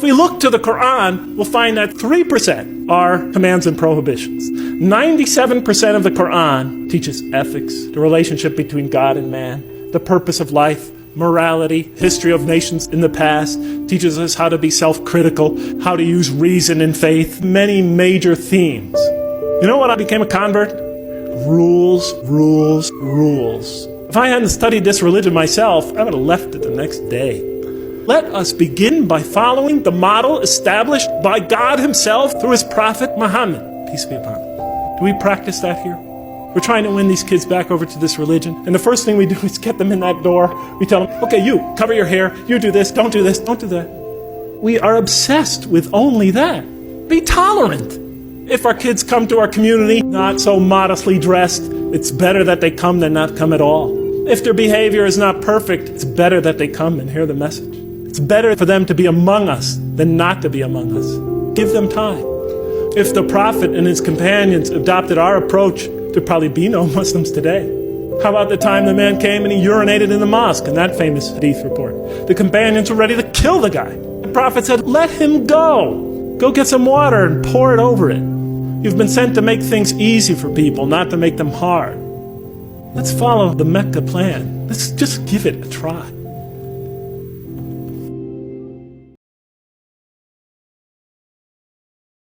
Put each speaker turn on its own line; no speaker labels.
we look to the Qur'an, we'll find that 3% are commands and prohibitions. 97% of the Qur'an teaches ethics, the relationship between God and man, the purpose of life, morality, history of nations in the past, teaches us how to be self-critical, how to use reason and faith, many major themes. You know what I became a convert? Rules, rules, rules. If I hadn't studied this religion myself, I would have left it the next day. Let us begin by following the model established by God himself through his prophet Muhammad, peace be upon him. Do we practice that here? We're trying to win these kids back over to this religion, and the first thing we do is get them in that door. We tell them, okay, you, cover your hair, you do this, don't do that. We are obsessed with only that. Be tolerant. If our kids come to our community not so modestly dressed, it's better that they come than not come at all. If their behavior is not perfect, it's better that they come and hear the message. It's better for them to be among us than not to be among us. Give them time. If the Prophet and his companions adopted our approach, there'd probably be no Muslims today. How about the time the man came and he urinated in the mosque in that famous hadith report? The companions were ready to kill the guy. The Prophet said, let him go. Go get some water and pour it over it. You've been sent to make things easy for people, not to make them hard. Let's follow the Mecca plan. Let's just give it a try.